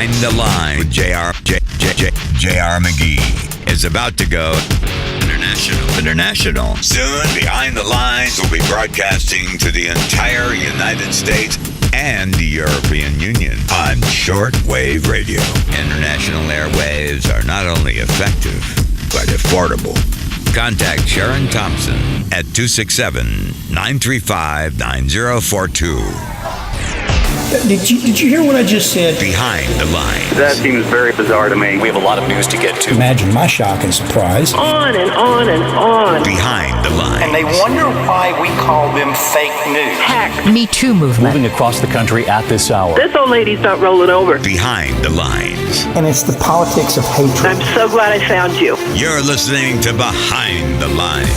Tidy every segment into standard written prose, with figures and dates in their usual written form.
Behind the Line with J.R. McGee is about to go international. Soon, Behind the Lines will be broadcasting to the entire United States and the European Union on shortwave radio. International airwaves are not only effective, but affordable. Contact Sharon Thompson at 267-935-9042. Did you hear what I just said? Behind the Lines. That seems very bizarre to me. We have a lot of news to get to. Imagine my shock and surprise. On and on and on. Behind the Lines. And they wonder why we call them fake news. Hack. Me Too movement. Moving across the country at this hour. This old lady's not rolling over. Behind the Lines. And it's the politics of hatred. I'm so glad I found you. You're listening to Behind the Lines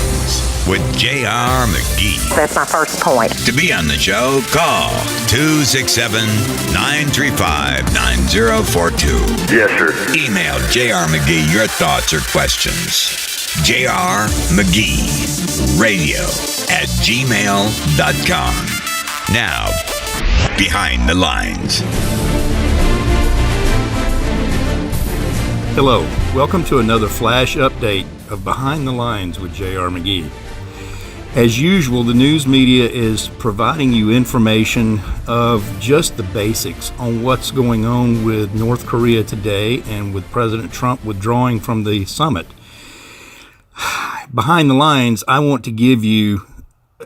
with J.R. McGee. That's my first point. To be on the show, call 267-935-9042. Yes, sir. Email J.R. McGee your thoughts or questions. J.R. McGee Radio at gmail.com. Now, Behind the Lines. Hello, welcome to another flash update of Behind the Lines with J.R. McGee. As usual, the news media is providing you information of just the basics on what's going on with North Korea today and with President Trump withdrawing from the summit. Behind the Lines, I want to give you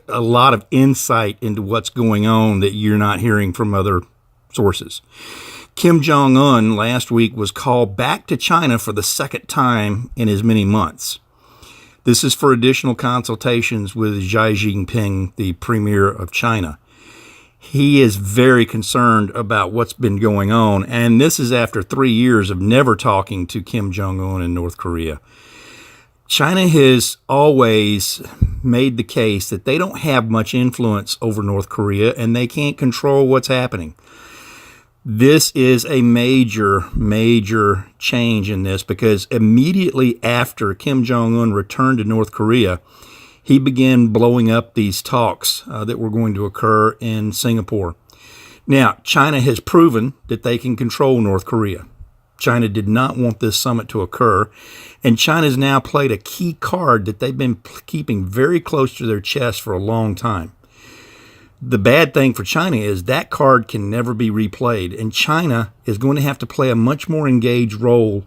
a lot of insight into what's going on that you're not hearing from other sources. Kim Jong-un last week was called back to China for the second time in as many months. This is for additional consultations with Xi Jinping, the premier of China. He is very concerned about what's been going on, and this is after 3 years of never talking to Kim Jong-un in North Korea. China has always made the case that they don't have much influence over North Korea and they can't control what's happening. This is a major change in this because immediately after Kim Jong-un returned to North Korea, he began blowing up these talks that were going to occur in Singapore. Now, China has proven that they can control North Korea. China did not want this summit to occur, and China's now played a key card that they've been keeping very close to their chest for a long time. The bad thing for China is that card can never be replayed, and China is going to have to play a much more engaged role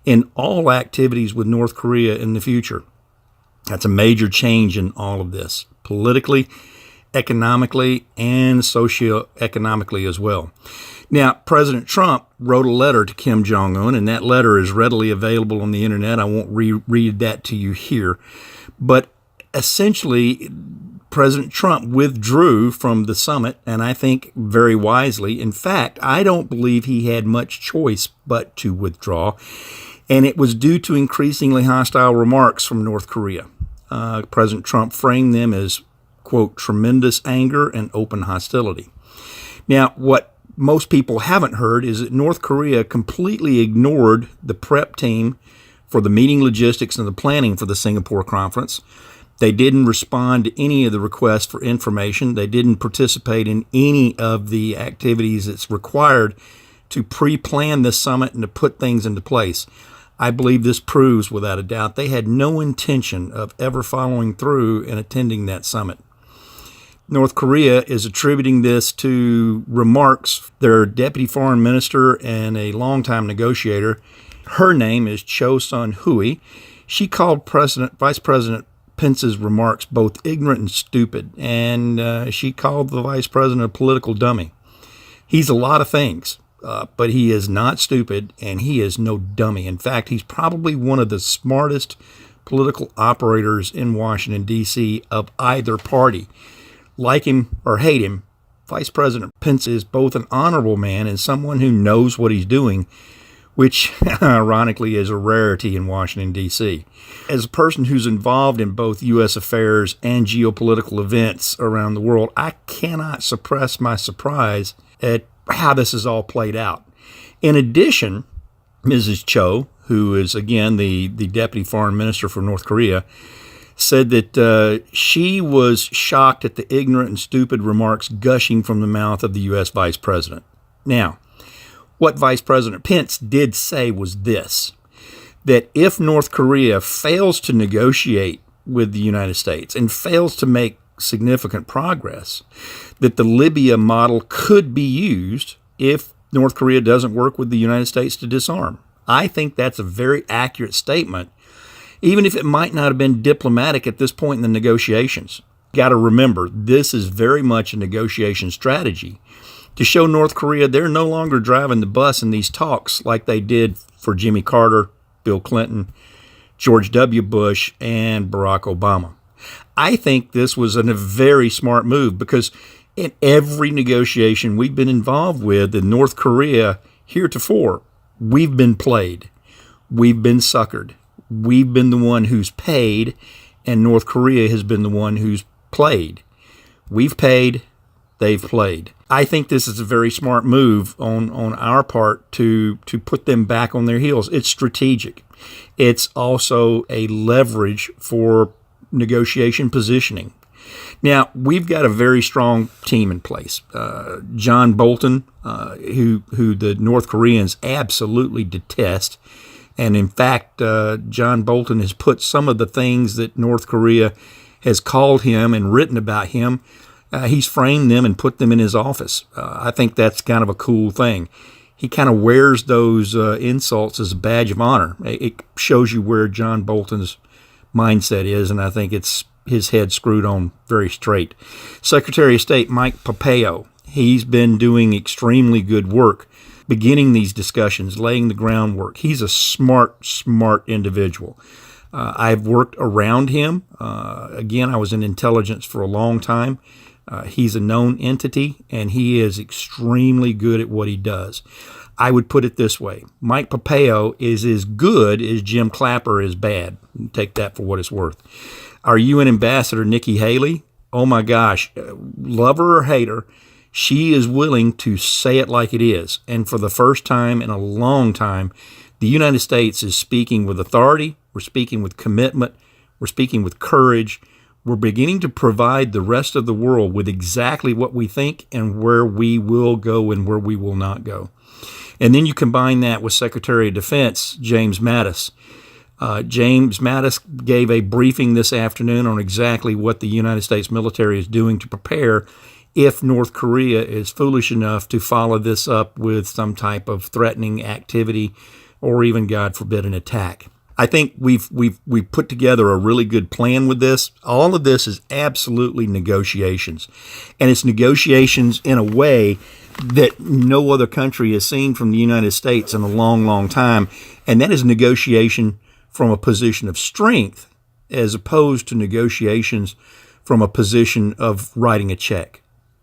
in all activities with North Korea in the future. That's a major change in all of this, politically, economically, and socioeconomically as well. Now, President Trump wrote a letter to Kim Jong-un, and that letter is readily available on the internet. I won't read that to you here. But essentially, President Trump withdrew from the summit, and I think very wisely. In fact, I don't believe he had much choice but to withdraw, and it was due to increasingly hostile remarks from North Korea. President Trump framed them as, quote, tremendous anger and open hostility. Now, what most people haven't heard is that North Korea completely ignored the prep team for the meeting logistics and the planning for the Singapore conference. They didn't respond to any of the requests for information. They didn't participate in any of the activities that's required to pre-plan this summit and to put things into place. I believe this proves without a doubt they had no intention of ever following through and attending that summit. North Korea is attributing this to remarks. Their deputy foreign minister and a longtime negotiator, her name is Cho Sun-hui. She called Vice President Pence's remarks both ignorant and stupid, and she called the vice president a political dummy. He's a lot of things, but he is not stupid, and he is no dummy. In fact, he's probably one of the smartest political operators in Washington, D.C. of either party. Like him or hate him, Vice President Pence is both an honorable man and someone who knows what he's doing, which ironically is a rarity in Washington, D.C. As a person who's involved in both U.S. affairs and geopolitical events around the world, I cannot suppress my surprise at how this is all played out. In addition, Mrs. Cho, who is, again, the deputy foreign minister for North Korea, said that she was shocked at the ignorant and stupid remarks gushing from the mouth of the U.S. vice president. Now, what Vice President Pence did say was this, that if North Korea fails to negotiate with the United States and fails to make significant progress, that the Libya model could be used if North Korea doesn't work with the United States to disarm. I think that's a very accurate statement, even if it might not have been diplomatic at this point in the negotiations. Got to remember, this is very much a negotiation strategy to show North Korea they're no longer driving the bus in these talks like they did for Jimmy Carter, Bill Clinton, George W. Bush, and Barack Obama. I think this was a very smart move because in every negotiation we've been involved with in North Korea heretofore, we've been played. We've been suckered. We've been the one who's paid, and North Korea has been the one who's played. We've paid, they've played. I think this is a very smart move on our part to put them back on their heels. It's strategic. It's also a leverage for negotiation positioning. Now, we've got a very strong team in place. John Bolton, who the North Koreans absolutely detest. And in fact, John Bolton has put some of the things that North Korea has called him and written about him, he's framed them and put them in his office. I think that's kind of a cool thing. He kind of wears those insults as a badge of honor. It shows you where John Bolton's mindset is, and I think it's his head screwed on very straight. Secretary of State Mike Pompeo, he's been doing extremely good work beginning these discussions, laying the groundwork. He's a smart individual. I've worked around him. Again, I was in intelligence for a long time. He's a known entity, and he is extremely good at what he does. I would put it this way. Mike Pompeo is as good as Jim Clapper is bad. Take that for what it's worth. Our UN ambassador, Nikki Haley, oh my gosh, love her or hate her, she is willing to say it like it is. And for the first time in a long time, the United States is speaking with authority. We're speaking with commitment. We're speaking with courage. We're beginning to provide the rest of the world with exactly what we think and where we will go and where we will not go. And then you combine that with Secretary of Defense James Mattis. James Mattis gave a briefing this afternoon on exactly what the United States military is doing to prepare if North Korea is foolish enough to follow this up with some type of threatening activity or even, God forbid, an attack. I think we've put together a really good plan with this. All of this is absolutely negotiations, and it's negotiations in a way that no other country has seen from the United States in a long, long time, and that is negotiation from a position of strength as opposed to negotiations from a position of writing a check.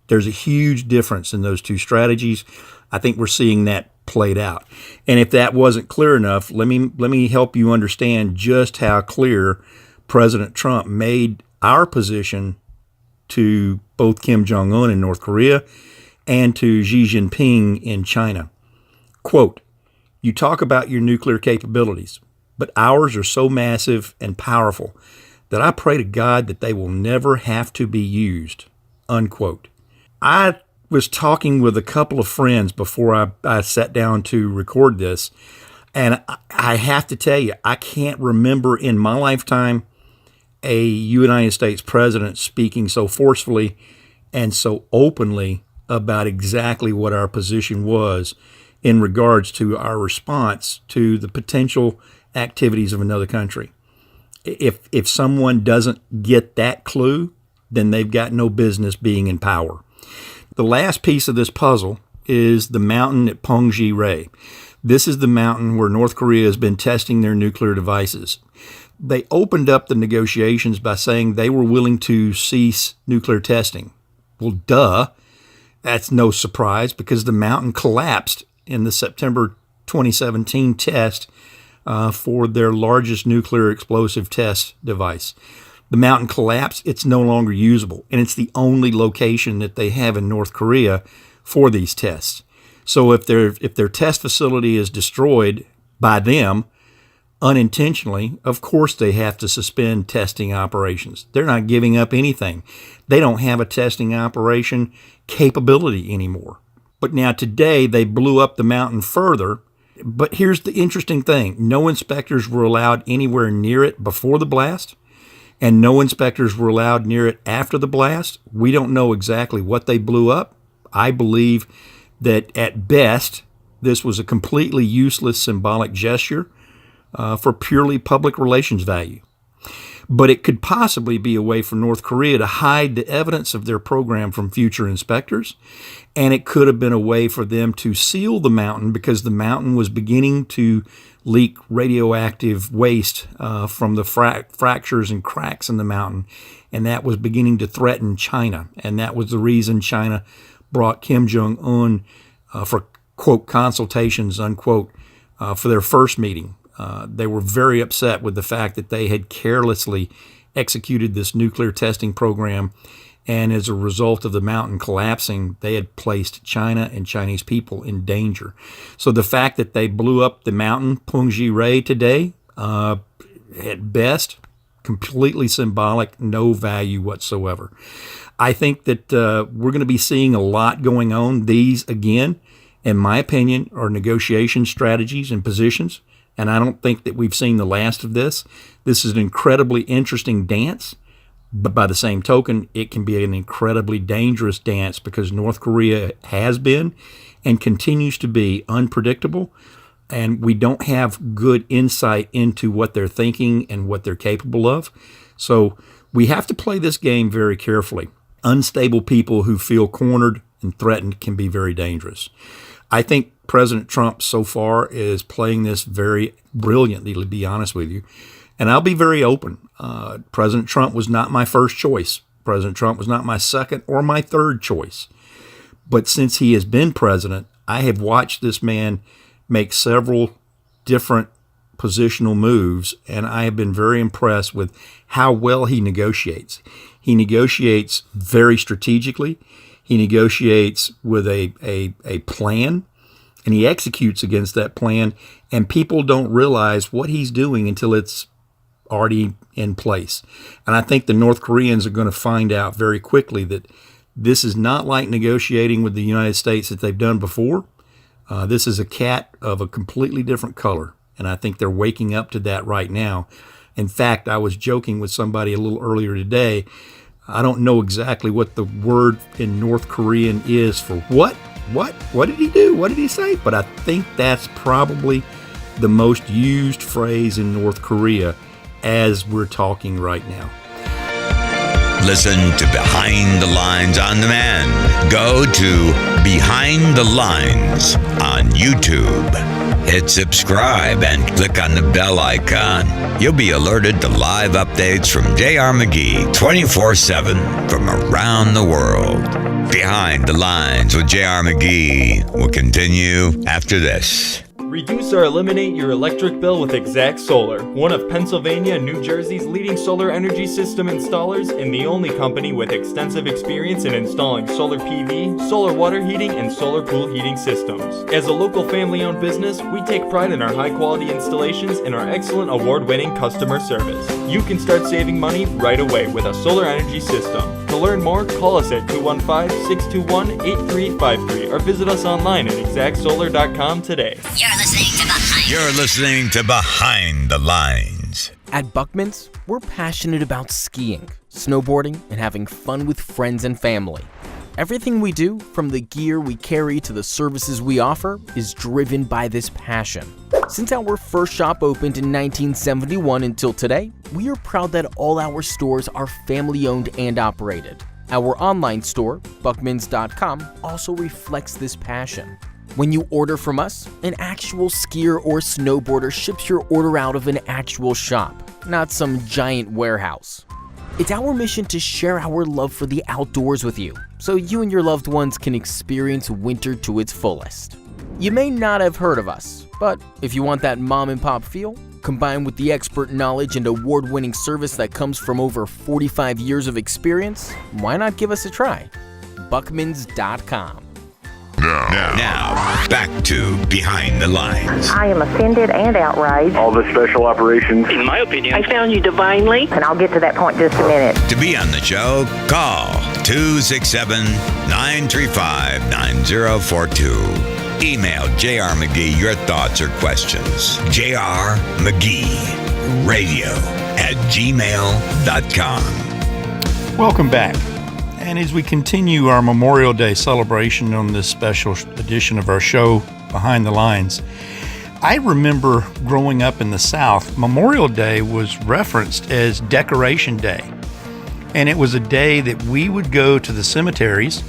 There's a huge difference in those two strategies. I think we're seeing that played out. And if that wasn't clear enough, let me help you understand just how clear President Trump made our position to both Kim Jong-un in North Korea and to Xi Jinping in China. Quote, "You talk about your nuclear capabilities, but ours are so massive and powerful that I pray to God that they will never have to be used." Unquote. I was talking with a couple of friends before I sat down to record this, and I have to tell you, I can't remember in my lifetime a United States president speaking so forcefully and so openly about exactly what our position was in regards to our response to the potential activities of another country. If someone doesn't get that clue, then they've got no business being in power. The last piece of this puzzle is the mountain at Pongji-Ri. This is the mountain where North Korea has been testing their nuclear devices. They opened up the negotiations by saying they were willing to cease nuclear testing. Well, duh. That's no surprise because the mountain collapsed in the September 2017 test for their largest nuclear explosive test device. The mountain collapsed. It's no longer usable, and it's the only location that they have in North Korea for these tests. So if their test facility is destroyed by them unintentionally, of course they have to suspend testing operations. They're not giving up anything. They don't have a testing operation capability anymore. But now today they blew up the mountain further. But here's the interesting thing. No inspectors were allowed anywhere near it before the blast, and no inspectors were allowed near it after the blast. We don't know exactly what they blew up. I believe that at best, this was a completely useless symbolic gesture for purely public relations value. But it could possibly be a way for North Korea to hide the evidence of their program from future inspectors. And it could have been a way for them to seal the mountain because the mountain was beginning to leak radioactive waste from the fractures and cracks in the mountain. And that was beginning to threaten China. And that was the reason China brought Kim Jong-un for, quote, consultations, unquote, for their first meeting. They were very upset with the fact that they had carelessly executed this nuclear testing program, and as a result of the mountain collapsing, they had placed China and Chinese people in danger. So the fact that they blew up the mountain Punggye-ri today, at best, completely symbolic, no value whatsoever. I think that we're going to be seeing a lot going on. These, again, in my opinion, are negotiation strategies and positions. And I don't think that we've seen the last of this. This is an incredibly interesting dance, but by the same token, it can be an incredibly dangerous dance because North Korea has been and continues to be unpredictable, and we don't have good insight into what they're thinking and what they're capable of. So we have to play this game very carefully. Unstable people who feel cornered and threatened can be very dangerous. I think President Trump so far is playing this very brilliantly, to be honest with you. And I'll be very open. President Trump was not my first choice. President Trump was not my second or my third choice. But since he has been president, I have watched this man make several different positional moves, and I have been very impressed with how well he negotiates. He negotiates very strategically. He negotiates with a plan, and he executes against that plan, and people don't realize what he's doing until it's already in place. And I think the North Koreans are going to find out very quickly that this is not like negotiating with the United States that they've done before. This is a cat of a completely different color, and I think they're waking up to that right now. In fact, I was joking with somebody a little earlier today. I don't know exactly what the word in North Korean is for what. What did he do? What did he say? But I think that's probably the most used phrase in North Korea as we're talking right now. Listen to Behind the Lines on Demand. Go to Behind the Lines on YouTube. Hit subscribe and click on the bell icon. You'll be alerted to live updates from J.R. McGee 24/7 from around the world. Behind the Lines with J.R. McGee will continue after this. Reduce or eliminate your electric bill with Exact Solar, one of Pennsylvania and New Jersey's leading solar energy system installers and the only company with extensive experience in installing solar PV, solar water heating, and solar pool heating systems. As a local family-owned business, we take pride in our high-quality installations and our excellent award-winning customer service. You can start saving money right away with a solar energy system. To learn more, call us at 215-621-8353 or visit us online at exactsolar.com today. You're listening to Behind the Lines. At Buckman's, we're passionate about skiing, snowboarding, and having fun with friends and family. Everything we do, from the gear we carry to the services we offer, is driven by this passion. Since our first shop opened in 1971 until today, we are proud that all our stores are family-owned and operated. Our online store, buckmans.com, also reflects this passion. When you order from us, an actual skier or snowboarder ships your order out of an actual shop, not some giant warehouse. It's our mission to share our love for the outdoors with you, so you and your loved ones can experience winter to its fullest. You may not have heard of us, but if you want that mom and pop feel, combined with the expert knowledge and award-winning service that comes from over 45 years of experience, why not give us a try? Buckmans.com. Now, back to Behind the Lines. I am offended and outraged. All the special operations. In my opinion, I found you divinely. And I'll get to that point in just a minute. To be on the show, call 267-935-9042. Email J.R. McGee your thoughts or questions. J.R. McGee Radio @gmail.com. Welcome back. And as we continue our Memorial Day celebration on this special edition of our show, Behind the Lines, I remember growing up in the South, Memorial Day was referenced as Decoration Day. And it was a day that we would go to the cemeteries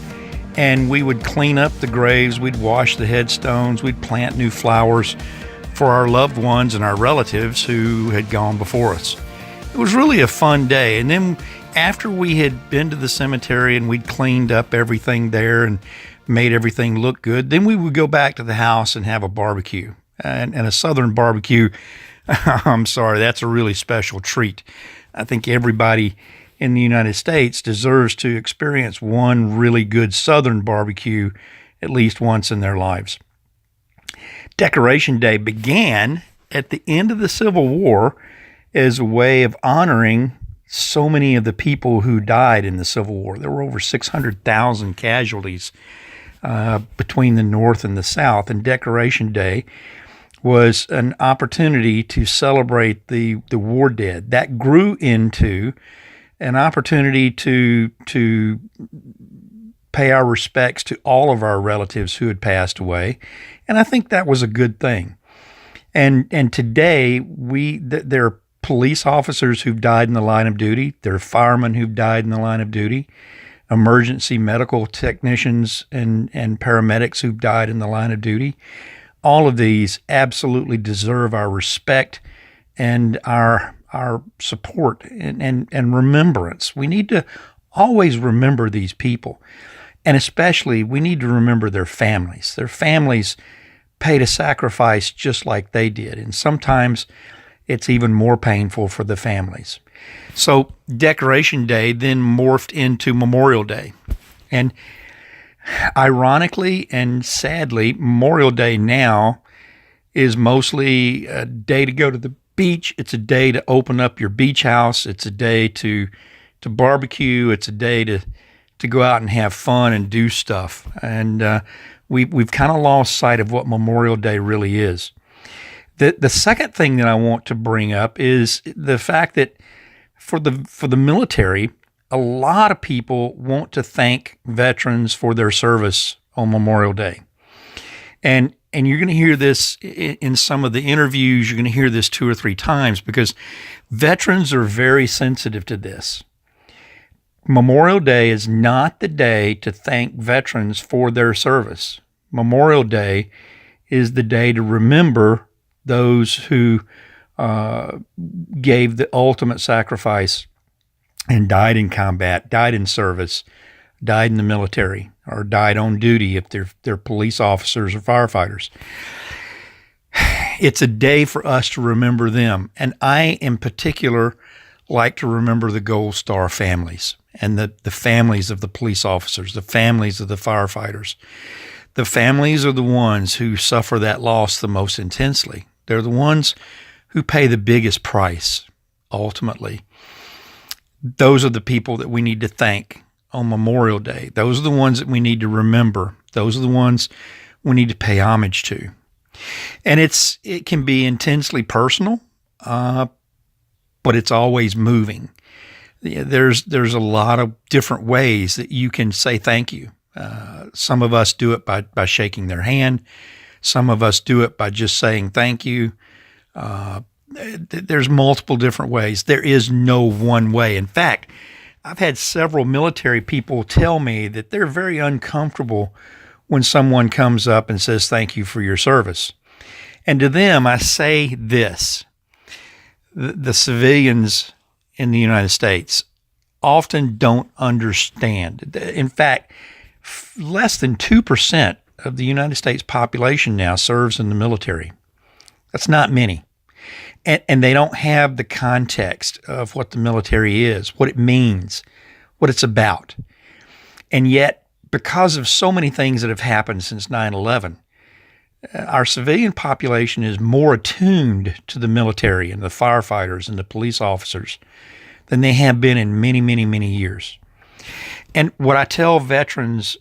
and we would clean up the graves, we'd wash the headstones, we'd plant new flowers for our loved ones and our relatives who had gone before us. It was really a fun day. And then after we had been to the cemetery and we'd cleaned up everything there and made everything look good, then we would go back to the house and have a barbecue. And a Southern barbecue, I'm sorry, that's a really special treat. I think everybody in the United States deserves to experience one really good Southern barbecue at least once in their lives. Decoration Day began at the end of the Civil War as a way of honoring so many of the people who died in the Civil War. There were over 600,000 casualties between the North and the South, and Decoration Day was an opportunity to celebrate the war dead. That grew into an opportunity to pay our respects to all of our relatives who had passed away, and I think that was a good thing. And today there are police officers who've died in the line of duty. There are firemen who've died in the line of duty, emergency medical technicians and paramedics who've died in the line of duty. All of these absolutely deserve our respect and our support and remembrance. We need to always remember these people. And especially, we need to remember their families. Their families paid a sacrifice just like they did. And sometimes it's even more painful for the families. So Decoration Day then morphed into Memorial Day. And ironically and sadly, Memorial Day now is mostly a day to go to the beach. It's a day to open up your beach house. It's a day to barbecue. It's a day to go out and have fun and do stuff. And we've kind of lost sight of what Memorial Day really is. The second thing that I want to bring up is the fact that for the military, a lot of people want to thank veterans for their service on Memorial Day. And you're going to hear this in some of the interviews. You're going to hear this 2 or 3 times because veterans are very sensitive to this. Memorial Day is not the day to thank veterans for their service. Memorial Day is the day to remember those who gave the ultimate sacrifice and died in combat, died in service, died in the military, or died on duty if they're police officers or firefighters. It's a day for us to remember them. And I, in particular, like to remember the Gold Star families and the families of the police officers, the families of the firefighters. The families are the ones who suffer that loss the most intensely. They're the ones who pay the biggest price, ultimately. Those are the people that we need to thank on Memorial Day. Those are the ones that we need to remember. Those are the ones we need to pay homage to. And it can be intensely personal, but it's always moving. There's a lot of different ways that you can say thank you. Some of us do it by shaking their hand. Some of us do it by just saying thank you. There's multiple different ways. There is no one way. In fact, I've had several military people tell me that they're very uncomfortable when someone comes up and says thank you for your service. And to them, I say this: the civilians in the United States often don't understand. In fact, less than 2% of the United States population now serves in the military. That's not many. And they don't have the context of what the military is, what it means, what it's about. And yet, because of so many things that have happened since 9/11, our civilian population is more attuned to the military and the firefighters and the police officers than they have been in many, many, many years. And what I tell veterans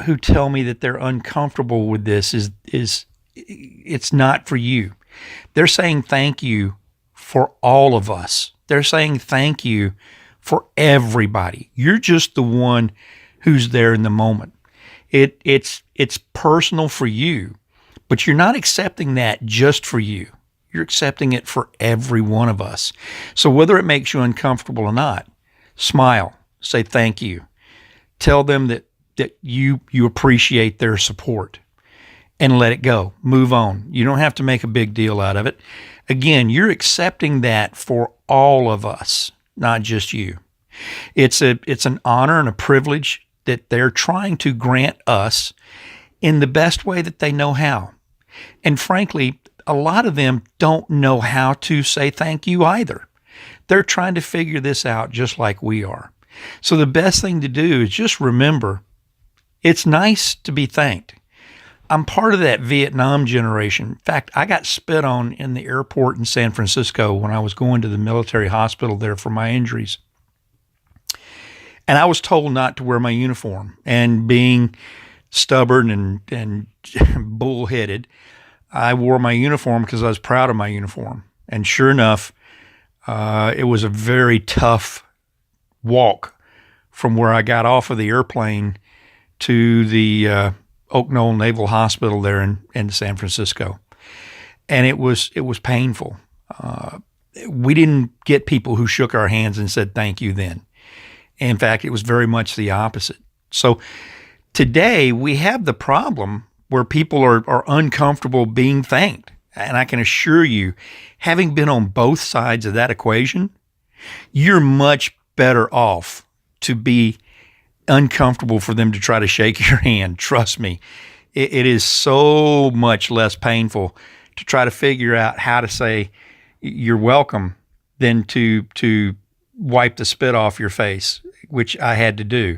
who tell me that they're uncomfortable with this is it's not for you. They're saying thank you for all of us. They're saying thank you for everybody. You're just the one who's there in the moment. It's personal for you, but you're not accepting that just for you. You're accepting it for every one of us. So whether it makes you uncomfortable or not, smile, say thank you. Tell them that you appreciate their support, and let it go. Move on. You don't have to make a big deal out of it. Again, you're accepting that for all of us, not just you. It's an honor and a privilege that they're trying to grant us in the best way that they know how. And frankly, a lot of them don't know how to say thank you either. They're trying to figure this out just like we are. So the best thing to do is just remember, it's nice to be thanked. I'm part of that Vietnam generation. In fact, I got spit on in the airport in San Francisco when I was going to the military hospital there for my injuries. And I was told not to wear my uniform. And being stubborn and bullheaded, I wore my uniform because I was proud of my uniform. And sure enough, it was a very tough walk from where I got off of the airplane to the Oak Knoll Naval Hospital there in San Francisco. And it was painful. We didn't get people who shook our hands and said thank you then. In fact, it was very much the opposite. So today we have the problem where people are uncomfortable being thanked. And I can assure you, having been on both sides of that equation, you're much better off to be uncomfortable for them to try to shake your hand. Trust me, it is so much less painful to try to figure out how to say you're welcome than to wipe the spit off your face, which I had to do.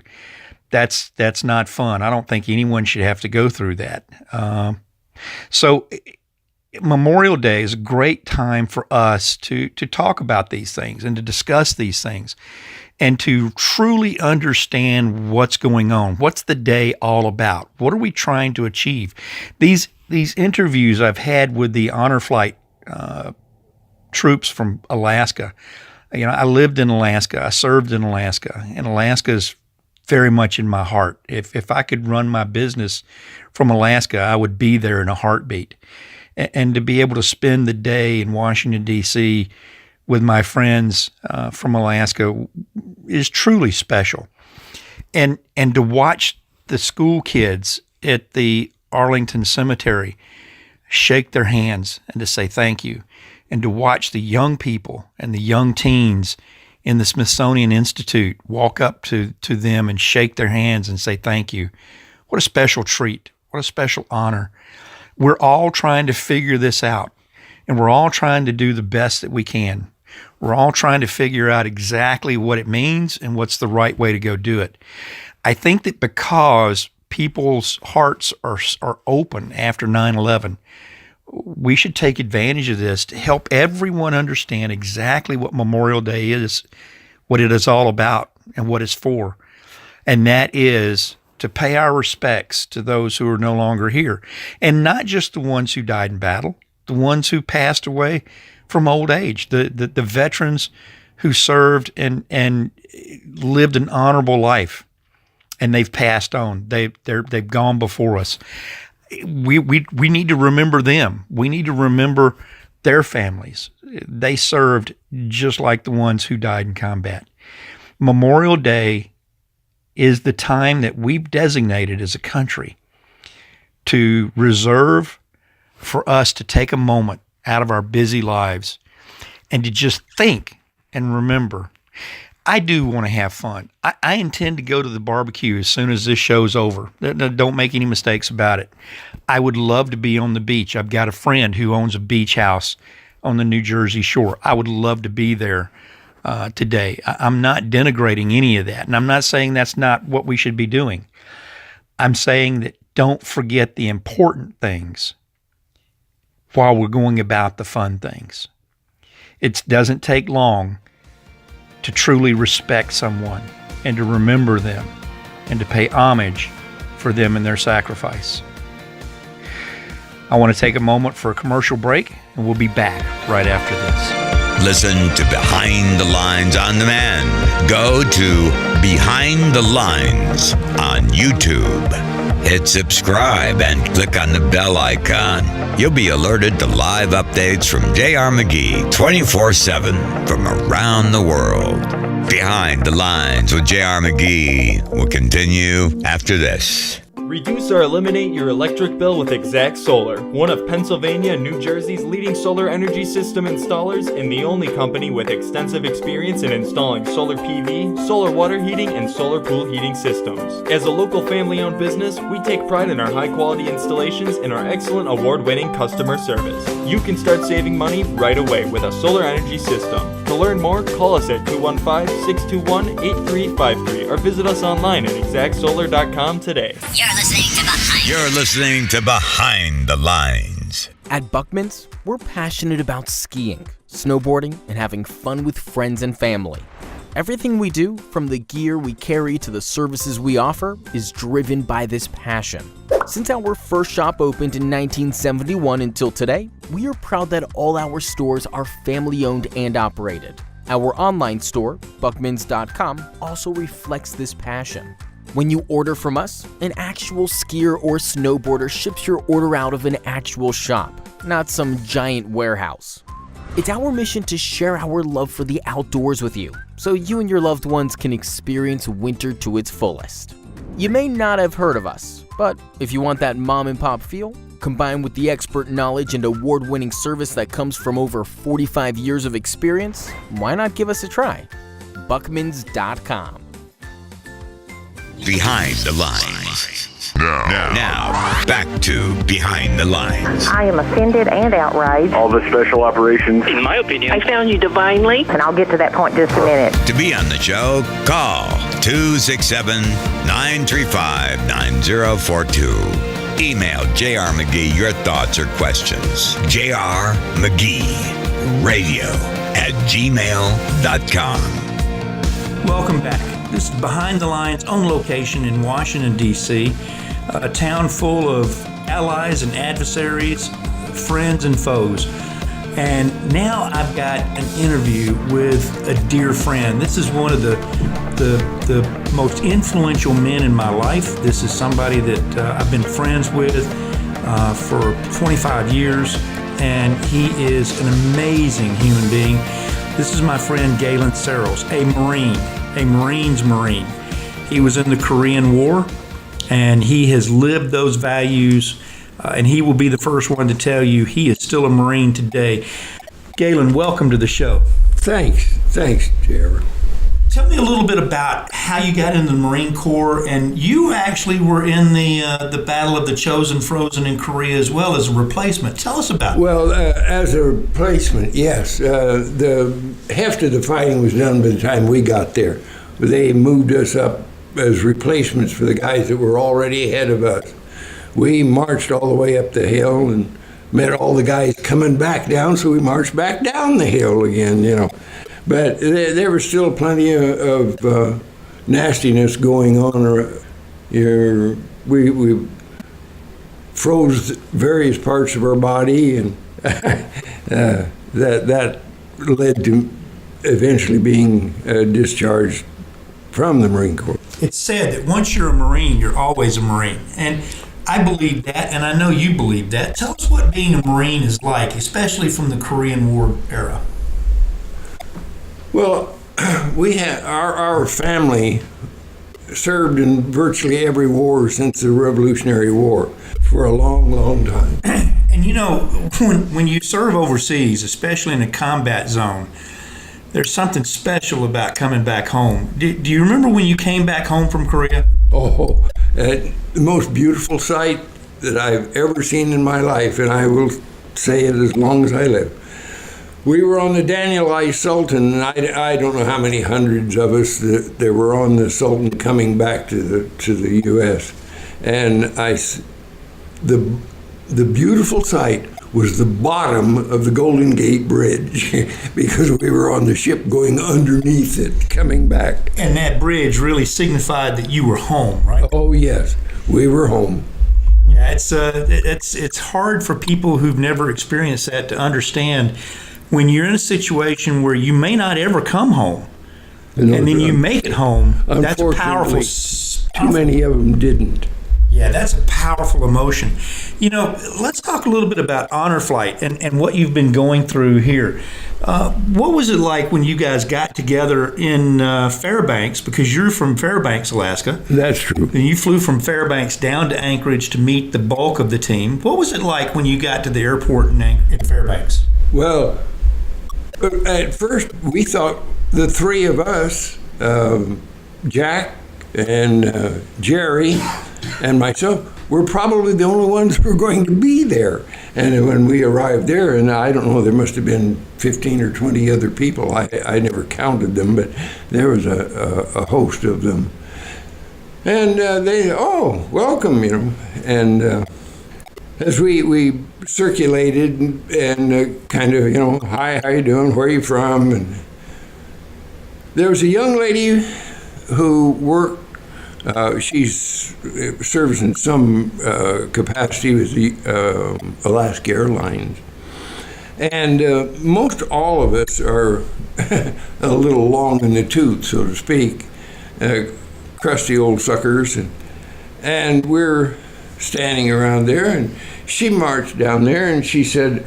That's not fun. I don't think anyone should have to go through that. So Memorial Day is a great time for us to talk about these things and to discuss these things and to truly understand what's going on. What's the day all about? What are we trying to achieve? These interviews I've had with the Honor Flight troops from Alaska. You know, I lived in Alaska. I served in Alaska, and Alaska is very much in my heart. If I could run my business from Alaska, I would be there in a heartbeat. And to be able to spend the day in Washington, D.C. with my friends from Alaska is truly special. And to watch the school kids at the Arlington Cemetery shake their hands and to say thank you, and to watch the young people and the young teens in the Smithsonian Institute walk up to them and shake their hands and say thank you. What a special treat. What a special honor. We're all trying to figure this out, and we're all trying to do the best that we can. We're all trying to figure out exactly what it means and what's the right way to go do it. I think that because people's hearts are open after 9/11, we should take advantage of this to help everyone understand exactly what Memorial Day is, what it is all about, and what it's for. And that is to pay our respects to those who are no longer here. And not just the ones who died in battle, the ones who passed away from old age, the veterans who served and lived an honorable life, and they've passed on. They've gone before us. We need to remember them. We need to remember their families. They served just like the ones who died in combat. Memorial Day is the time that we've designated as a country to reserve for us to take a moment out of our busy lives and to just think and remember. I do want to have fun. I intend to go to the barbecue as soon as this show's over. Don't make any mistakes about it. I would love to be on the beach. I've got a friend who owns a beach house on the New Jersey shore. I would love to be there today. I'm not denigrating any of that, and I'm not saying that's not what we should be doing. I'm saying that don't forget the important things while we're going about the fun things. It doesn't take long to truly respect someone and to remember them and to pay homage for them and their sacrifice. I want to take a moment for a commercial break, and we'll be back right after this. Listen to Behind the Lines on demand. Go to Behind the Lines on YouTube. Hit subscribe and click on the bell icon. You'll be alerted to live updates from J.R. McGee 24/7 from around the world. Behind the Lines with J.R. McGee will continue after this. Reduce or eliminate your electric bill with Exact Solar, one of Pennsylvania and New Jersey's leading solar energy system installers and the only company with extensive experience in installing solar PV, solar water heating, and solar pool heating systems. As a local family-owned business, we take pride in our high-quality installations and our excellent award-winning customer service. You can start saving money right away with a solar energy system. To learn more, call us at 215-621-8353 or visit us online at exactsolar.com today. You're listening to Behind the Lines. At Buckman's, we're passionate about skiing, snowboarding, and having fun with friends and family. Everything we do, from the gear we carry to the services we offer, is driven by this passion. Since our first shop opened in 1971 until today, we are proud that all our stores are family-owned and operated. Our online store, buckmans.com, also reflects this passion. When you order from us, an actual skier or snowboarder ships your order out of an actual shop, not some giant warehouse. It's our mission to share our love for the outdoors with you, so you and your loved ones can experience winter to its fullest. You may not have heard of us, but if you want that mom and pop feel, combined with the expert knowledge and award-winning service that comes from over 45 years of experience, why not give us a try? Buckmans.com. Behind the Lines. Now, back to Behind the Lines. I am offended and outraged, All the special operations. In my opinion, I found you divinely. and I'll get to that point in just a minute. To be on the show, call 267-935-9042. Email J.R. McGee your thoughts or questions. J.R. McGee Radio @gmail.com. Welcome back. This is Behind the Lines on location in Washington, D.C., a town full of allies and adversaries, friends and foes. And now I've got an interview with a dear friend. This is one of the most influential men in my life. This is somebody that I've been friends with for 25 years, and he is an amazing human being. This is my friend Galen Searles, a Marine, a Marine's Marine. He was in the Korean War, and he has lived those values, and he will be the first one to tell you he is still a Marine today. Galen, welcome to the show. Thanks, Jared. Tell me a little bit about how you got into the Marine Corps, and you actually were in the Battle of the Chosin Frozen in Korea as well as a replacement. Tell us about it. Well, as a replacement, yes. The heft of the fighting was done by the time we got there. They moved us up as replacements for the guys that were already ahead of us. We marched all the way up the hill and met all the guys coming back down, so we marched back down the hill again, you know. But there was still plenty of nastiness going on. We froze various parts of our body, and that led to eventually being discharged from the Marine Corps. It's said that once you're a Marine, you're always a Marine. And I believe that, and I know you believe that. Tell us what being a Marine is like, especially from the Korean War era. Well, we had our family served in virtually every war since the Revolutionary War for a long, long time. And you know, when you serve overseas, especially in a combat zone, there's something special about coming back home. Do you remember when you came back home from Korea? Oh, the most beautiful sight that I've ever seen in my life, and I will say it as long as I live. We were on the Daniel I. Sultan, and I don't know how many hundreds of us that were on the Sultan coming back to the U.S. And the beautiful sight was the bottom of the Golden Gate Bridge because we were on the ship going underneath it, coming back. And that bridge really signified that you were home, right? Oh, yes, we were home. Yeah, it's hard for people who've never experienced that to understand when you're in a situation where you may not ever come home, and then you make it home. That's powerful. Too many of them didn't. Yeah, that's a powerful emotion. You know, let's talk a little bit about Honor Flight and what you've been going through here. What was it like when you guys got together in Fairbanks? Because you're from Fairbanks, Alaska. That's true. And you flew from Fairbanks down to Anchorage to meet the bulk of the team. What was it like when you got to the airport in Fairbanks? Well, at first we thought the three of us, Jack and Jerry and myself, were probably the only ones who were going to be there. And when we arrived there, and I don't know, there must have been 15 or 20 other people. I never counted them, but there was a host of them. And they, welcome, And as we circulated and kind of, hi, how you doing? Where are you from? And there was a young lady who worked. She's serves in some capacity with the Alaska Airlines. And most all of us are a little long in the tooth, so to speak, crusty old suckers. And we're standing around there, and she marched down there, and she said,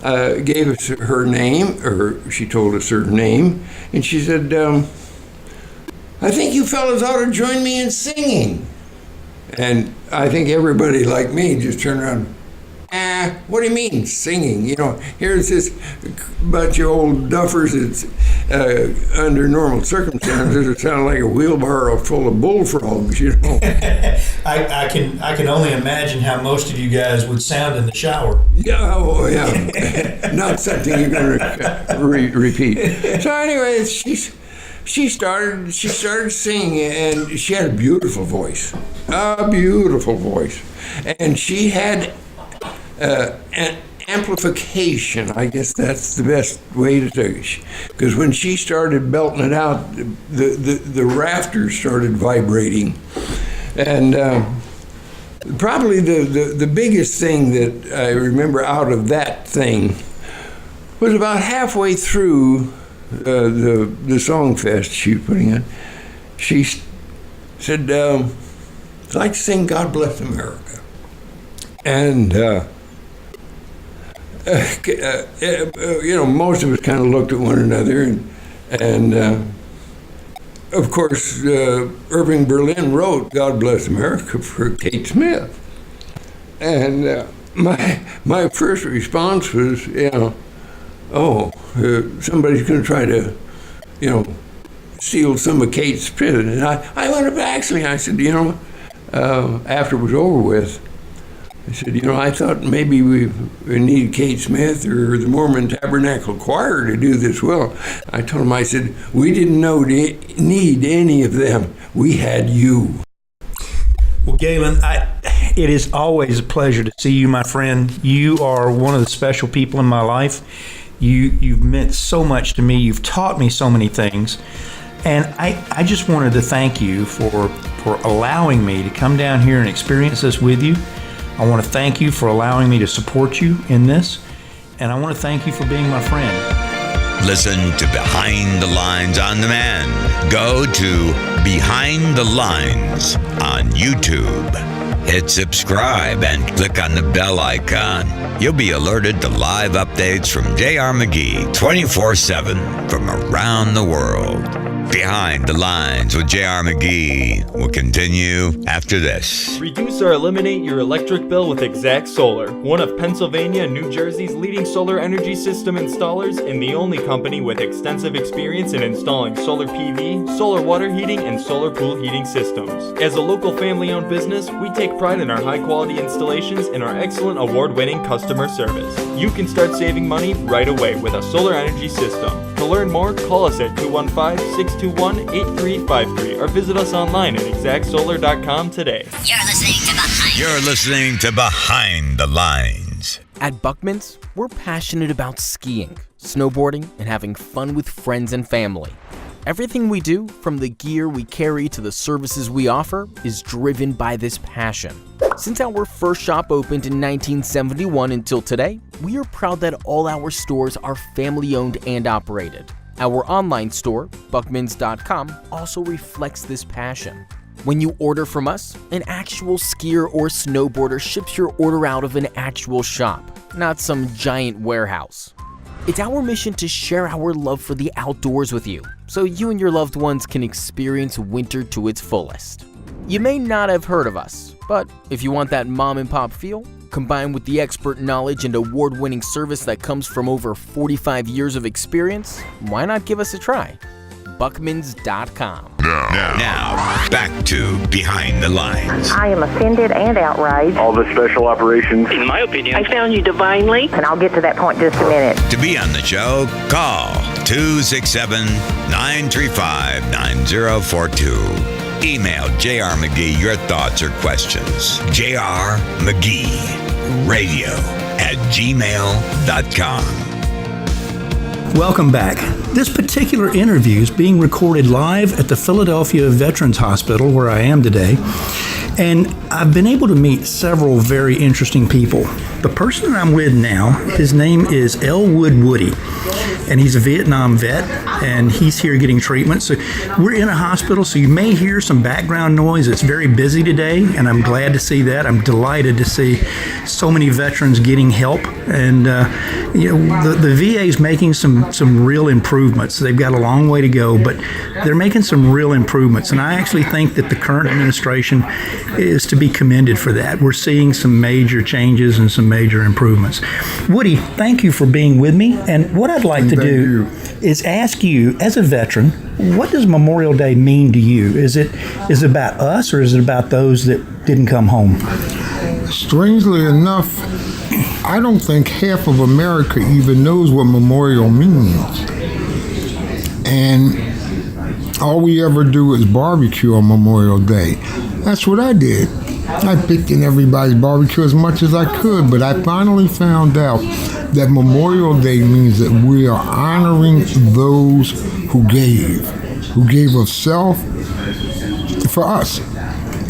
gave us her name, or she told us her name, and she said, I think you fellas ought to join me in singing. And I think everybody like me just turned around, what do you mean singing? Here's this bunch of old duffers that's under normal circumstances, it sounded like a wheelbarrow full of bullfrogs, I can only imagine how most of you guys would sound in the shower. Yeah, not something you're going to repeat. So anyway, she started singing, and she had a beautiful voice, and she had an amplification. I guess that's the best way to say it, because when she started belting it out, the rafters started vibrating, and probably the biggest thing that I remember out of that thing was about halfway through the song fest she was putting on. She said, I'd like to sing God Bless America. And, most of us kind of looked at one another. And of course, Irving Berlin wrote God Bless America for Kate Smith. And my first response was, somebody's going to try to, steal some of Kate's Smith. And I went up, actually, I said, after it was over with, I said, I thought maybe we need Kate Smith or the Mormon Tabernacle Choir to do this well. I told him, I said, we didn't need any of them. We had you. Well, Galen, it is always a pleasure to see you, my friend. You are one of the special people in my life. You've meant so much to me. You've taught me so many things. And I just wanted to thank you for allowing me to come down here and experience this with you. I want to thank you for allowing me to support you in this. And I want to thank you for being my friend. Listen to Behind the Lines on Demand. Go to Behind the Lines on YouTube. Hit subscribe and click on the bell icon. You'll be alerted to live updates from J.R. McGee 24/7 from around the world. Behind the Lines with J.R. McGee will continue after this. Reduce or eliminate your electric bill with Exact Solar, one of Pennsylvania and New Jersey's leading solar energy system installers and the only company with extensive experience in installing solar PV, solar water heating, and solar pool heating systems. As a local family-owned business, we take pride in our high-quality installations and our excellent award-winning customer service. You can start saving money right away with a solar energy system. To learn more, call us at 215-621-8353 or visit us online at exactsolar.com today. You're listening to Behind the Lines At Buckman's, we're passionate about skiing, snowboarding, and having fun with friends and family. Everything we do, from the gear we carry to the services we offer, is driven by this passion. Since our first shop opened in 1971 until today, we are proud that all our stores are family-owned and operated. Our online store, buckmans.com, also reflects this passion. When you order from us, an actual skier or snowboarder ships your order out of an actual shop, not some giant warehouse. It's our mission to share our love for the outdoors with you, so you and your loved ones can experience winter to its fullest. You may not have heard of us, but if you want that mom and pop feel, combined with the expert knowledge and award-winning service that comes from over 45 years of experience, why not give us a try? Buckmans.com. Now, back to Behind the Lines. I am offended and outraged. All the special operations. In my opinion, I found you divinely. And I'll get to that point in just a minute. To be on the show, call 267-935-9042. Email J.R. McGee your thoughts or questions. J.R. McGee Radio @gmail.com. Welcome back. This particular interview is being recorded live at the Philadelphia Veterans Hospital, where I am today, and I've been able to meet several very interesting people. The person that I'm with now, his name is Elwood Woody, and he's a Vietnam vet, and he's here getting treatment. So we're in a hospital, so you may hear some background noise. It's very busy today, and I'm glad to see that. I'm delighted to see so many veterans getting help, and the VA is making some real improvements. They've got a long way to go, but they're making some real improvements, and I actually think that the current administration is to be commended for that. We're seeing some major changes and some major improvements. Woody, thank you for being with me, and what I'd like to do is ask you, as a veteran, what does Memorial Day mean to you? Is it about us, or is it about those that didn't come home? Strangely enough, I don't think half of America even knows what memorial means. And all we ever do is barbecue on Memorial Day. That's what I did. I picked in everybody's barbecue as much as I could, but I finally found out that Memorial Day means that we are honoring those who gave of self for us.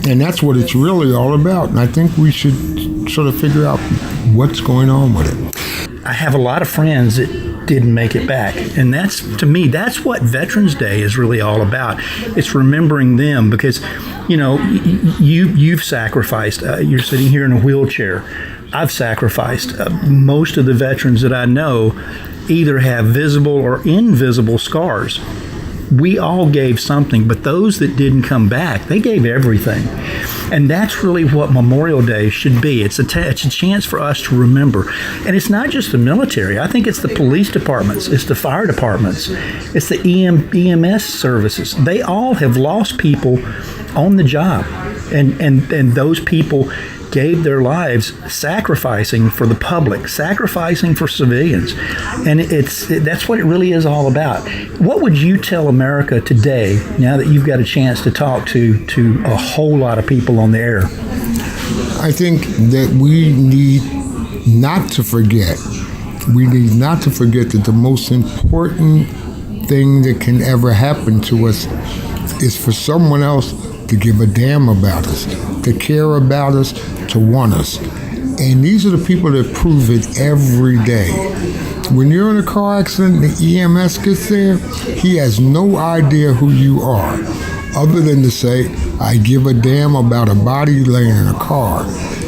And that's what it's really all about. And I think we should sort of figure out what's going on with it. I have a lot of friends that didn't make it back, and to me, that's what Veterans Day is really all about. It's remembering them, because you've sacrificed. You're sitting here in a wheelchair. I've sacrificed. Most of the veterans that I know either have visible or invisible scars. We all gave something, but those that didn't come back, they gave everything. And that's really what Memorial Day should be. It's a chance for us to remember. And it's not just the military. I think it's the police departments. It's the fire departments. It's the EMS services. They all have lost people on the job. And those people gave their lives sacrificing for the public, sacrificing for civilians. And that's what it really is all about. What would you tell America today, now that you've got a chance to talk to a whole lot of people on the air? I think that we need not to forget. We need not to forget that the most important thing that can ever happen to us is for someone else to give a damn about us, to care about us, to want us. And these are the people that prove it every day. When you're in a car accident, the EMS gets there, he has no idea who you are, other than to say, I give a damn about a body laying in a car.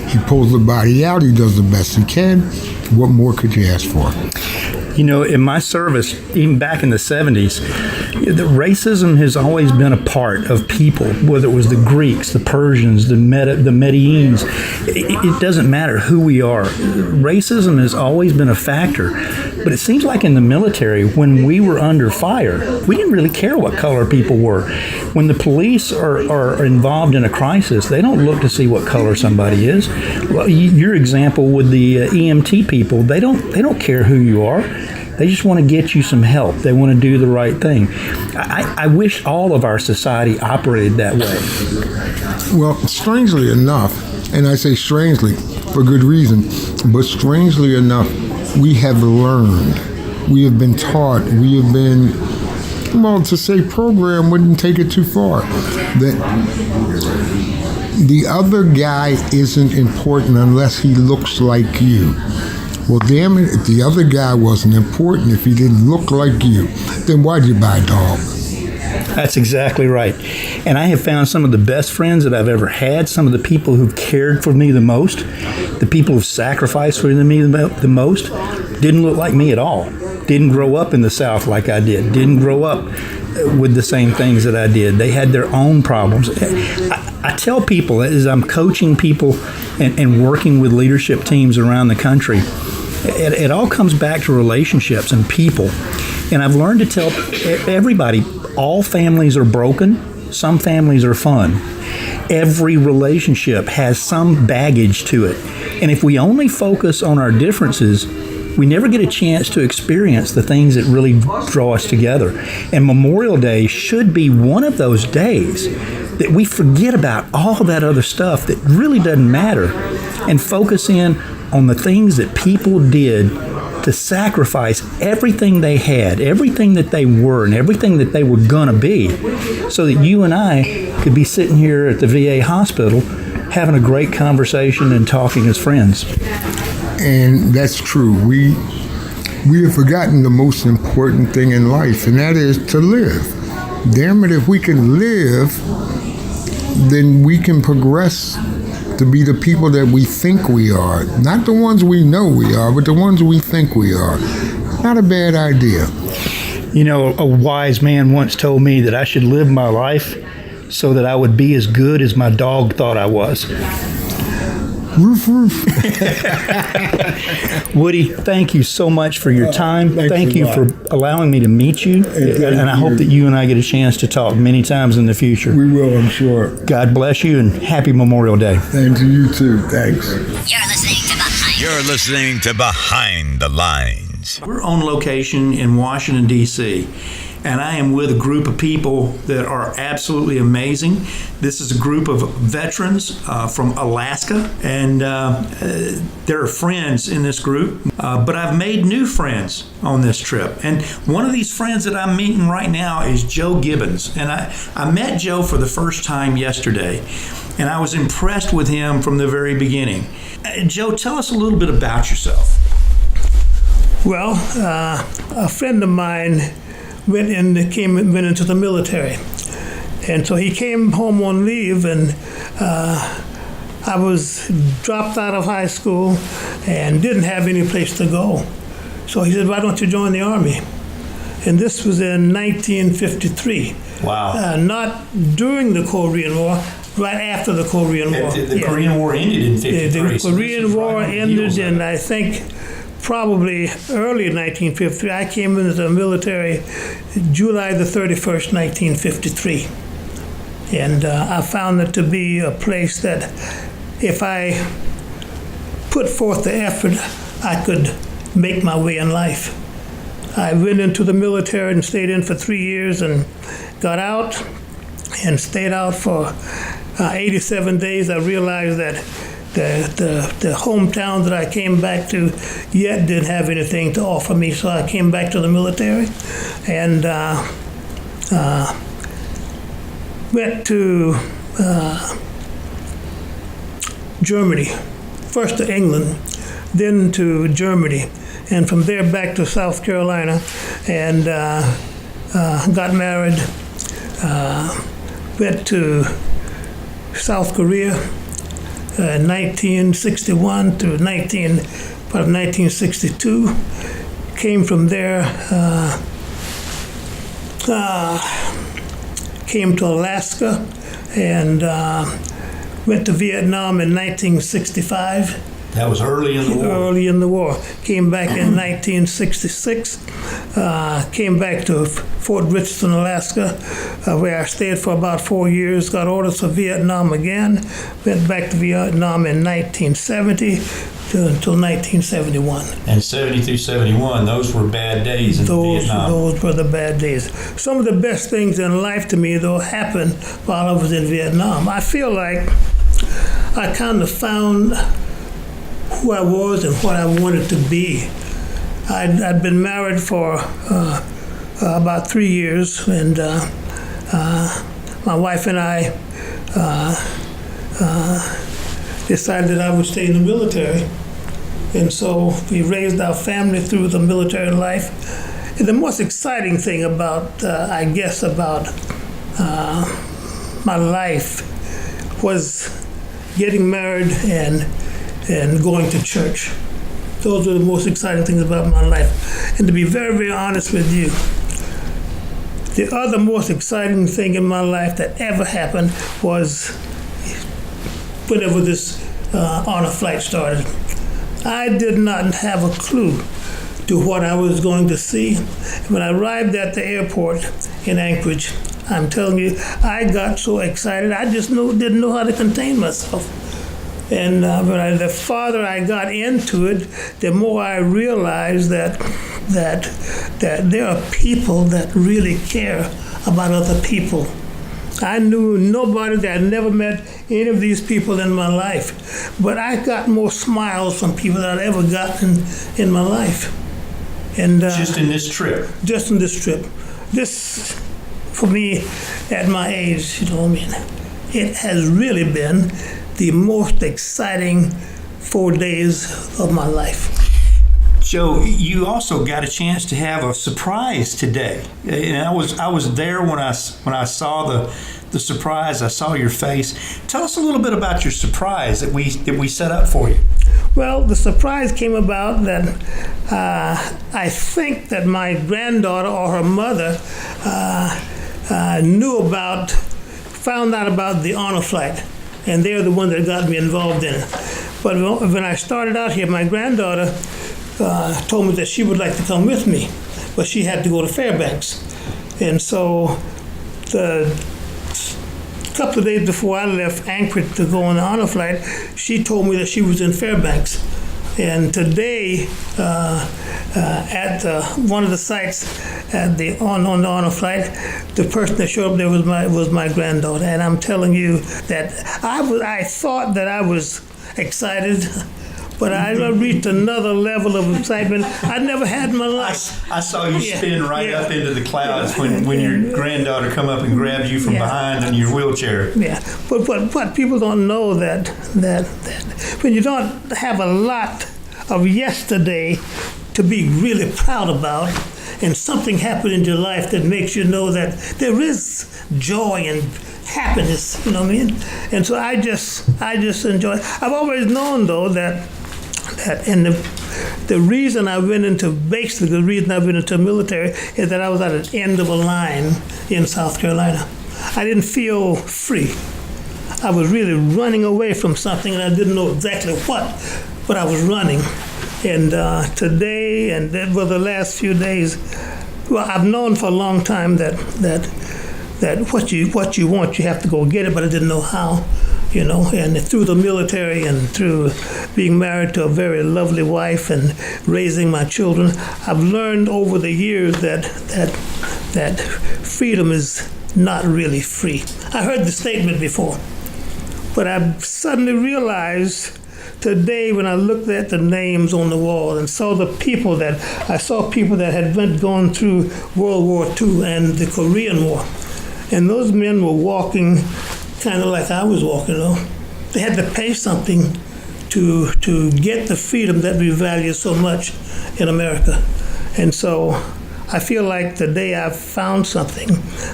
He pulls the body out, he does the best he can. What more could you ask for? In my service, even back in the 70s, the racism has always been a part of people, whether it was the Greeks, the Persians, the Medians. It doesn't matter who we are. Racism has always been a factor. But it seems like in the military, when we were under fire, we didn't really care what color people were. When the police are involved in a crisis, they don't look to see what color somebody is. Well, your example with the EMT people, they don't care who you are. They just want to get you some help. They want to do the right thing. I wish all of our society operated that way. Well, strangely enough, and I say strangely, for good reason. But strangely enough, we have learned, we have been taught, we have been, well, to say program wouldn't take it too far, that the other guy isn't important unless he looks like you. Well, damn it, if the other guy wasn't important, if he didn't look like you, then why'd you buy a dog? That's exactly right. And I have found some of the best friends that I've ever had, some of the people who've cared for me the most, the people who've sacrificed for me the most, didn't look like me at all. Didn't grow up in the South like I did. Didn't grow up with the same things that I did. They had their own problems. I tell people, as I'm coaching people and working with leadership teams around the country, it all comes back to relationships and people. And I've learned to tell everybody, all families are broken, some families are fun. Every relationship has some baggage to it. And if we only focus on our differences, we never get a chance to experience the things that really draw us together. And Memorial Day should be one of those days that we forget about all that other stuff that really doesn't matter and focus in on the things that people did to sacrifice everything they had, everything that they were, and everything that they were gonna be, so that you and I could be sitting here at the VA hospital having a great conversation and talking as friends. And that's true. We have forgotten the most important thing in life, and that is to live. Damn it, if we can live, then we can progress to be the people that we think we are. Not the ones we know we are, but the ones we think we are. Not a bad idea. You know, a wise man once told me that I should live my life so that I would be as good as my dog thought I was. Roof, roof. Woody, thank you so much for your time. Thank you for allowing me to meet you. And I hope that you and I get a chance to talk many times in the future. We will, I'm sure. God bless you and happy Memorial Day. And to you too. Thanks. You're listening to Behind the Lines. We're on location in Washington, D.C., and I am with a group of people that are absolutely amazing. This is a group of veterans from Alaska, and there are friends in this group, but I've made new friends on this trip. And one of these friends that I'm meeting right now is Joe Gibbons, and I met Joe for the first time yesterday, and I was impressed with him from the very beginning. Joe, tell us a little bit about yourself. Well, a friend of mine went into the military, and so he came home on leave, and I was dropped out of high school and didn't have any place to go. So he said, "Why don't you join the Army?" And this was in 1953. Wow. Not during the Korean War, right after the Korean War. The Korean War ended in 53. The Korean War ended in, I think, probably early in 1953. I came into the military July the 31st, 1953. And I found it to be a place that if I put forth the effort, I could make my way in life. I went into the military and stayed in for 3 years and got out and stayed out for 87 days. I realized that the hometown that I came back to yet didn't have anything to offer me, so I came back to the military and went to Germany, first to England, then to Germany, and from there back to South Carolina, and got married, went to South Korea, 1961 to 1962. Came from there, came to Alaska, and went to Vietnam in 1965. That was early in the war. Early in the war. Came back in 1966. Came back to Fort Richardson, Alaska, where I stayed for about 4 years. Got orders for Vietnam again. Went back to Vietnam in 1970 until 1971. And 70 through 71, those were bad days in Vietnam. Those were the bad days. Some of the best things in life to me, though, happened while I was in Vietnam. I feel like I kind of found who I was and what I wanted to be. I'd been married for about 3 years, and my wife and I decided that I would stay in the military. And so we raised our family through the military life. And the most exciting thing about, about my life was getting married and going to church. Those were the most exciting things about my life. And to be very, very honest with you, the other most exciting thing in my life that ever happened was whenever this honor flight started. I did not have a clue to what I was going to see. When I arrived at the airport in Anchorage, I'm telling you, I got so excited, I just didn't know how to contain myself. And the farther I got into it, the more I realized that there are people that really care about other people. I knew nobody, that I'd never met any of these people in my life, but I got more smiles from people than I'd ever gotten in my life. And just in this trip? Just in this trip. This, for me, at my age, it has really been the most exciting 4 days of my life. Joe, you also got a chance to have a surprise today. And I was there when I saw the surprise. I saw your face. Tell us a little bit about your surprise that we set up for you. Well, the surprise came about that I think that my granddaughter or her mother found out about the honor flight, and they're the one that got me involved in it. But when I started out here, my granddaughter told me that she would like to come with me, but she had to go to Fairbanks. And so the couple of days before I left Anchorage to go on the honor flight, she told me that she was in Fairbanks. And today, at one of the sites on the honor flight, the person that showed up there was my granddaughter. And I'm telling you that I thought that I was excited, but I reached another level of excitement I never had in my life. I saw you spin up into the clouds when your granddaughter come up and grabbed you from behind in your wheelchair. Yeah, but people don't know that when you don't have a lot of yesterday to be really proud about, and something happened in your life that makes you know that there is joy and happiness, you know what I mean? And so I just enjoy it. I've always known, though, that and the reason I went into the military is that I was at the end of a line in South Carolina. I didn't feel free. I was really running away from something, and I didn't know exactly what, but I was running. And today, and for the last few days, well, I've known for a long time that what you want, you have to go get it, but I didn't know how. And through the military and through being married to a very lovely wife and raising my children, I've learned over the years that freedom is not really free. I heard the statement before, but I suddenly realized today when I looked at the names on the wall and saw people that had gone through World War II and the Korean War, and those men were walking kind of like I was walking, They had to pay something to get the freedom that we value so much in America. And so I feel like today I've found something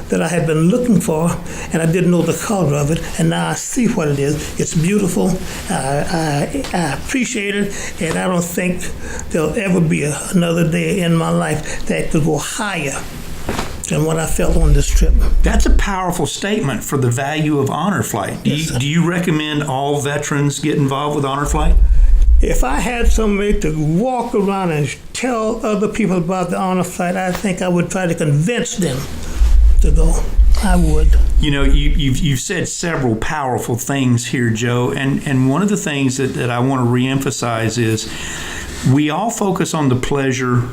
that I had been looking for, and I didn't know the color of it, and now I see what it is. It's beautiful. I appreciate it, and I don't think there'll ever be another day in my life that could go higher than what I felt on this trip. That's a powerful statement for the value of honor flight. Do you recommend all veterans get involved with honor flight? If I had somebody to walk around and tell other people about the honor flight, I think I would try to convince them to go. I would. You've said several powerful things here, Joe, and one of the things that I want to reemphasize is we all focus on the pleasure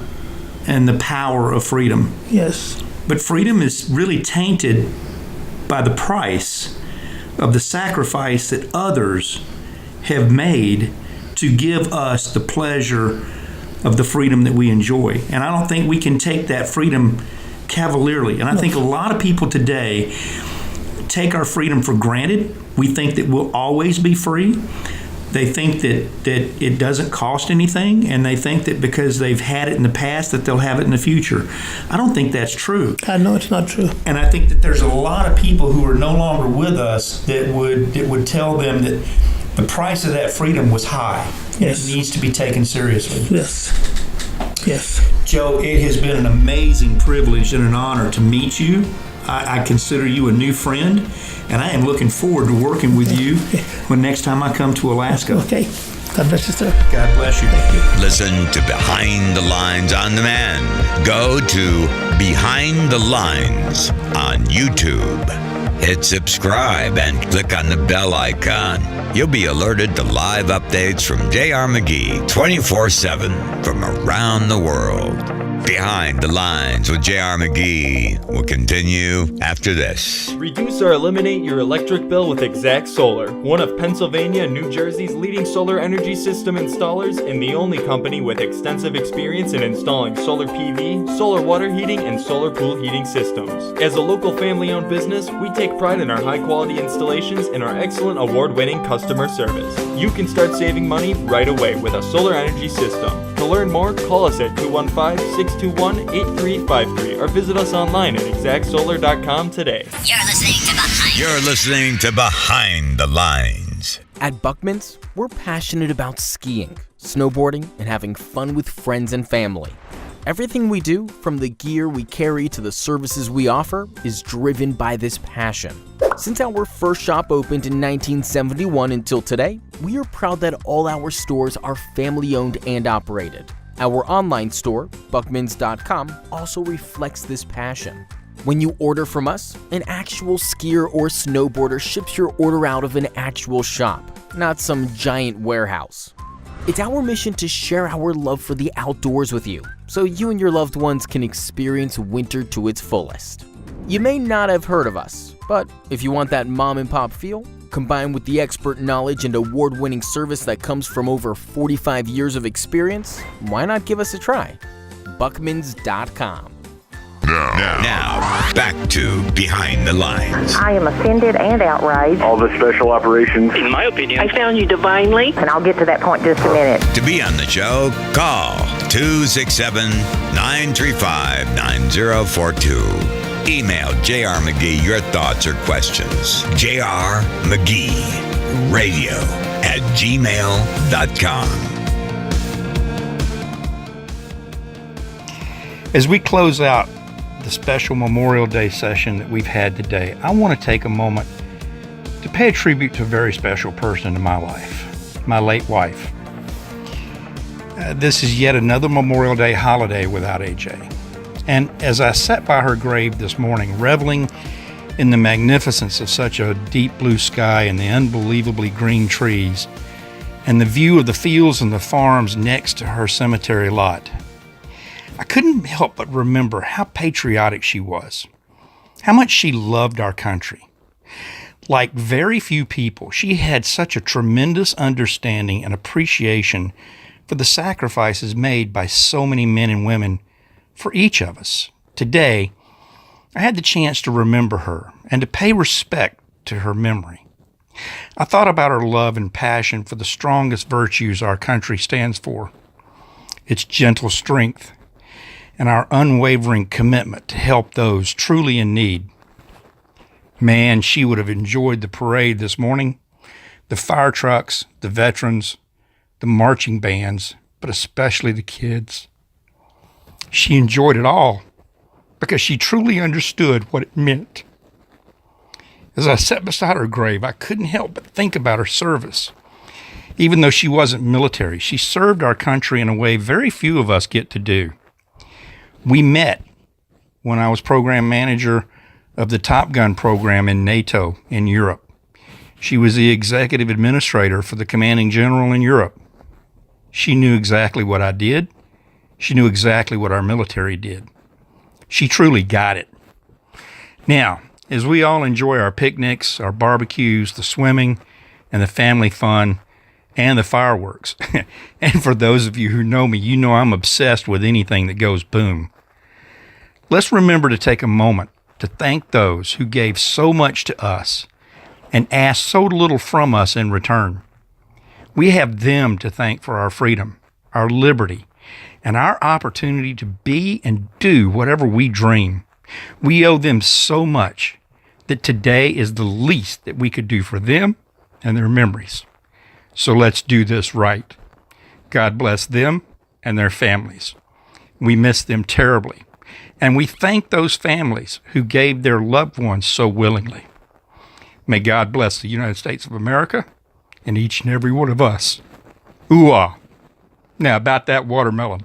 and the power of freedom. Yes. But freedom is really tainted by the price of the sacrifice that others have made to give us the pleasure of the freedom that we enjoy. And I don't think we can take that freedom cavalierly. And I think a lot of people today take our freedom for granted. We think that we'll always be free. They think that it doesn't cost anything, and they think that because they've had it in the past that they'll have it in the future. I don't think that's true. I know it's not true. And I think that there's a lot of people who are no longer with us that would tell them that the price of that freedom was high. Yes. It needs to be taken seriously. Yes. Yes. Joe, it has been an amazing privilege and an honor to meet you. I consider you a new friend, and I am looking forward to working with you when next time I come to Alaska. Okay. God bless you, sir. God bless you. Thank you. Listen to Behind the Lines on demand. Go to Behind the Lines on YouTube. Hit subscribe and click on the bell icon. You'll be alerted to live updates from J.R. McGee 24/7 from around the world. Behind the Lines with J.R. McGee will continue after this. Reduce or eliminate your electric bill with Exact Solar, one of Pennsylvania and New Jersey's leading solar energy system installers and the only company with extensive experience in installing solar PV, solar water heating, and solar pool heating systems. As a local family-owned business, we take pride in our high-quality installations and our excellent award-winning customer service. You can start saving money right away with a solar energy system. To learn more, call us at 215-621-8353 or visit us online at exactsolar.com today. You're listening to Behind the Lines. At Buckman's, we're passionate about skiing, snowboarding, and having fun with friends and family. Everything we do, from the gear we carry to the services we offer, is driven by this passion. Since our first shop opened in 1971 until today, we are proud that all our stores are family-owned and operated. Our online store, buckmans.com, also reflects this passion. When you order from us, an actual skier or snowboarder ships your order out of an actual shop, not some giant warehouse. It's our mission to share our love for the outdoors with you, so you and your loved ones can experience winter to its fullest. You may not have heard of us, but if you want that mom and pop feel, combined with the expert knowledge and award-winning service that comes from over 45 years of experience, why not give us a try? Buckmans.com. Now, back to Behind the Lines. I am offended and outraged. All the special operations. In my opinion, I found you divinely. And I'll get to that point in just a minute. To be on the show, call 267-935-9042. Email J.R. McGee your thoughts or questions. J.R. McGee Radio at gmail.com. As we close out the special Memorial Day session that we've had today, I want to take a moment to pay a tribute to a very special person in my life, my late wife. This is yet another Memorial Day holiday without AJ. And as I sat by her grave this morning, reveling in the magnificence of such a deep blue sky and the unbelievably green trees, and the view of the fields and the farms next to her cemetery lot, I couldn't help but remember how patriotic she was, how much she loved our country. Like very few people, she had such a tremendous understanding and appreciation for the sacrifices made by so many men and women for each of us. Today, I had the chance to remember her and to pay respect to her memory. I thought about her love and passion for the strongest virtues our country stands for, its gentle strength, and our unwavering commitment to help those truly in need. Man, she would have enjoyed the parade this morning, the fire trucks, the veterans, the marching bands, but especially the kids. She enjoyed it all because she truly understood what it meant. As I sat beside her grave, I couldn't help but think about her service. Even though she wasn't military, she served our country in a way very few of us get to do. We met when I was program manager of the Top Gun program in NATO in Europe. She was the executive administrator for the commanding general in Europe. She knew exactly what I did. She knew exactly what our military did. She truly got it. Now, as we all enjoy our picnics, our barbecues, the swimming, and the family fun, and the fireworks. And for those of you who know me, you know I'm obsessed with anything that goes boom. Let's remember to take a moment to thank those who gave so much to us and asked so little from us in return. We have them to thank for our freedom, our liberty, and our opportunity to be and do whatever we dream. We owe them so much that today is the least that we could do for them and their memories. So let's do this right. God bless them and their families. We miss them terribly, and we thank those families who gave their loved ones so willingly. May God bless the United States of America and each and every one of us. Ooh-ah. Now about that watermelon.